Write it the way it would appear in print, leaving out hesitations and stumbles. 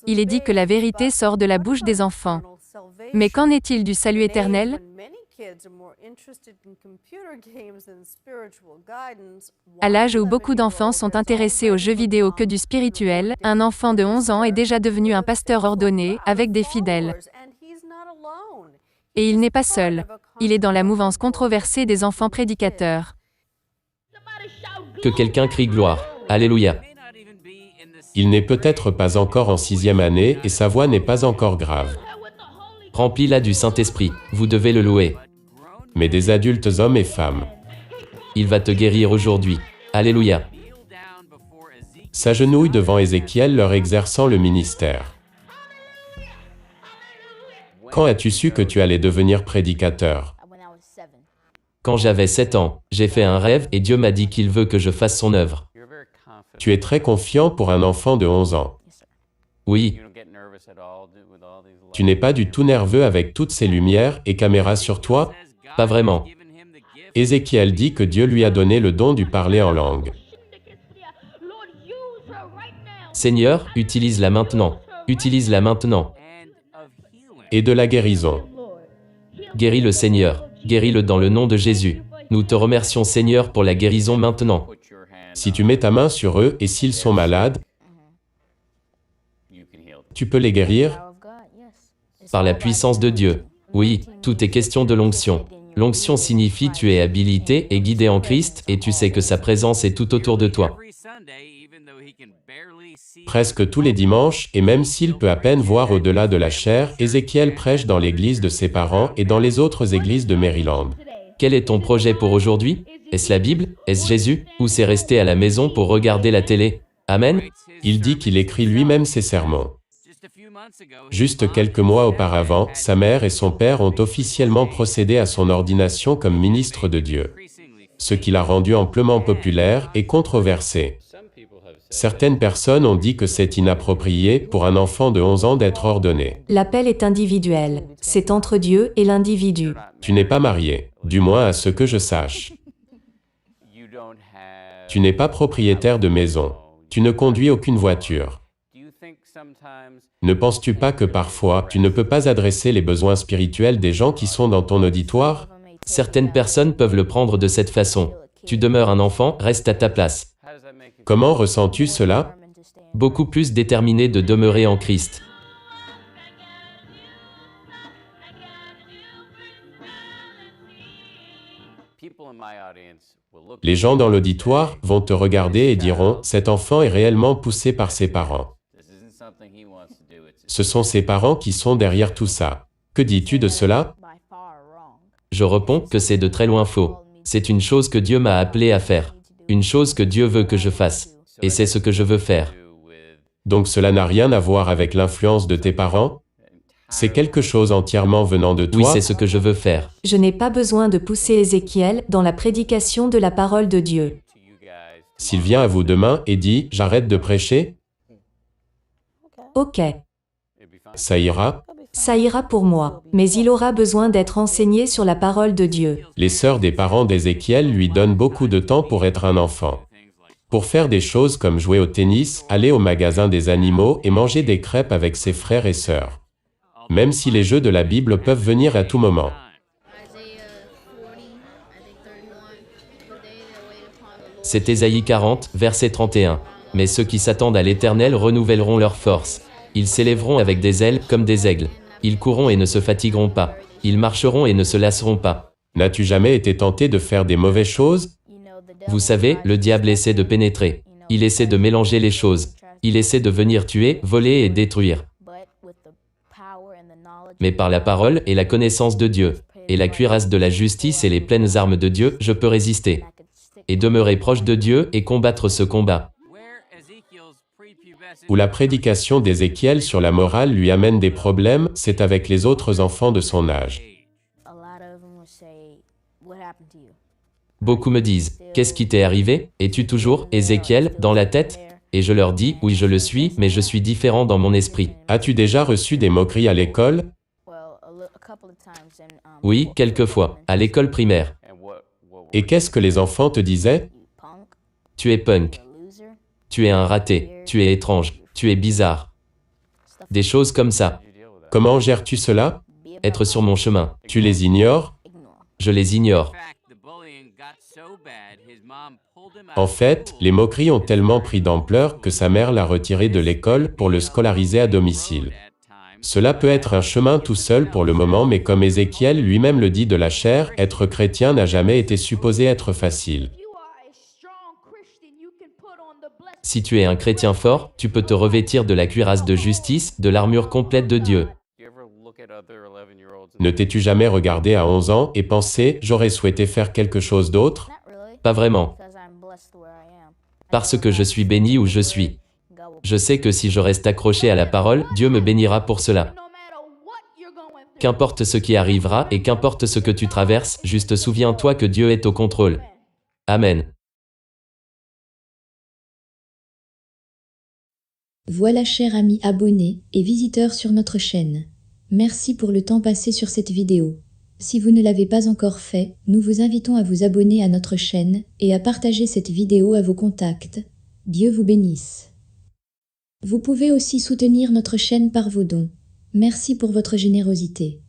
Il est dit que la vérité sort de la bouche des enfants. Mais qu'en est-il du salut éternel? À l'âge où beaucoup d'enfants sont intéressés aux jeux vidéo que du spirituel, un enfant de 11 ans est déjà devenu un pasteur ordonné, avec des fidèles. Et il n'est pas seul. Il est dans la mouvance controversée des enfants prédicateurs. Que quelqu'un crie gloire. Alléluia. Il n'est peut-être pas encore en 6e année et sa voix n'est pas encore grave. Remplis-la du Saint-Esprit. Vous devez le louer. Mais des adultes hommes et femmes. Il va te guérir aujourd'hui. Alléluia. S'agenouille devant Ézéchiel leur exerçant le ministère. Quand as-tu su que tu allais devenir prédicateur? Quand j'avais 7 ans, j'ai fait un rêve et Dieu m'a dit qu'il veut que je fasse son œuvre. Tu es très confiant pour un enfant de 11 ans. Oui. Tu n'es pas du tout nerveux avec toutes ces lumières et caméras sur toi? Pas vraiment. Ézéchiel dit que Dieu lui a donné le don du parler en langue. Seigneur, utilise-la maintenant. Utilise-la maintenant. Et de la guérison. Guéris-le Seigneur. Guéris-le dans le nom de Jésus. Nous te remercions Seigneur pour la guérison maintenant. Si tu mets ta main sur eux et s'ils sont malades, tu peux les guérir? Par la puissance de Dieu. Oui, tout est question de l'onction. L'onction signifie tu es habilité et guidé en Christ et tu sais que sa présence est tout autour de toi. Presque tous les dimanches, et même s'il peut à peine voir au-delà de la chair, Ézéchiel prêche dans l'église de ses parents et dans les autres églises de Maryland. Quel est ton projet pour aujourd'hui? Est-ce la Bible? Est-ce Jésus? Ou c'est rester à la maison pour regarder la télé? Amen? Il dit qu'il écrit lui-même ses sermons. Juste quelques mois auparavant, sa mère et son père ont officiellement procédé à son ordination comme ministre de Dieu, ce qui l'a rendu amplement populaire et controversé. Certaines personnes ont dit que c'est inapproprié pour un enfant de 11 ans d'être ordonné. L'appel est individuel. C'est entre Dieu et l'individu. Tu n'es pas marié, du moins à ce que je sache. Tu n'es pas propriétaire de maison. Tu ne conduis aucune voiture. Ne penses-tu pas que parfois, tu ne peux pas adresser les besoins spirituels des gens qui sont dans ton auditoire? Certaines personnes peuvent le prendre de cette façon. Tu demeures un enfant, reste à ta place. Comment ressens-tu cela? Beaucoup plus déterminé de demeurer en Christ. Les gens dans l'auditoire vont te regarder et diront, cet enfant est réellement poussé par ses parents. Ce sont ses parents qui sont derrière tout ça. Que dis-tu de cela? Je réponds que c'est de très loin faux. C'est une chose que Dieu m'a appelé à faire. Une chose que Dieu veut que je fasse. Et c'est ce que je veux faire. Donc cela n'a rien à voir avec l'influence de tes parents? C'est quelque chose entièrement venant de toi? Oui, c'est ce que je veux faire. Je n'ai pas besoin de pousser Ézéchiel dans la prédication de la parole de Dieu. S'il vient à vous demain et dit « j'arrête de prêcher », Ok, ça ira? ça ira pour moi, mais il aura besoin d'être enseigné sur la parole de Dieu. Les sœurs des parents d'Ézéchiel lui donnent beaucoup de temps pour être un enfant. Pour faire des choses comme jouer au tennis, aller au magasin des animaux et manger des crêpes avec ses frères et sœurs. Même si les jeux de la Bible peuvent venir à tout moment. C'est Ésaïe 40, verset 31. Mais ceux qui s'attendent à l'Éternel renouvelleront leurs forces. Ils s'élèveront avec des ailes comme des aigles. Ils courront et ne se fatigueront pas. Ils marcheront et ne se lasseront pas. N'as-tu jamais été tenté de faire des mauvaises choses? Vous savez, le diable essaie de pénétrer. Il essaie de mélanger les choses. Il essaie de venir tuer, voler et détruire. Mais par la parole et la connaissance de Dieu, et la cuirasse de la justice et les pleines armes de Dieu, je peux résister. Et demeurer proche de Dieu et combattre ce combat. Où la prédication d'Ézéchiel sur la morale lui amène des problèmes, c'est avec les autres enfants de son âge. Beaucoup me disent, qu'est-ce qui t'est arrivé? Es-tu toujours, Ézéchiel, dans la tête? Et je leur dis, oui je le suis, mais je suis différent dans mon esprit. As-tu déjà reçu des moqueries à l'école? Oui, quelquefois, à l'école primaire. Et qu'est-ce que les enfants te disaient? Tu es punk. Tu es un raté, tu es étrange, tu es bizarre. Des choses comme ça. Comment gères-tu cela? Être sur mon chemin. Tu les ignores? Je les ignore. En fait, les moqueries ont tellement pris d'ampleur que sa mère l'a retiré de l'école pour le scolariser à domicile. Cela peut être un chemin tout seul pour le moment, mais comme Ézéchiel lui-même le dit de la chair, être chrétien n'a jamais été supposé être facile. Si tu es un chrétien fort, tu peux te revêtir de la cuirasse de justice, de l'armure complète de Dieu. Ne t'es-tu jamais regardé à 11 ans et pensé « j'aurais souhaité faire quelque chose d'autre » ? Pas vraiment. Parce que je suis béni où je suis. Je sais que si je reste accroché à la parole, Dieu me bénira pour cela. Qu'importe ce qui arrivera et qu'importe ce que tu traverses, juste souviens-toi que Dieu est au contrôle. Amen. Voilà, chers amis abonnés et visiteurs sur notre chaîne. Merci pour le temps passé sur cette vidéo. Si vous ne l'avez pas encore fait, nous vous invitons à vous abonner à notre chaîne et à partager cette vidéo à vos contacts. Dieu vous bénisse. Vous pouvez aussi soutenir notre chaîne par vos dons. Merci pour votre générosité.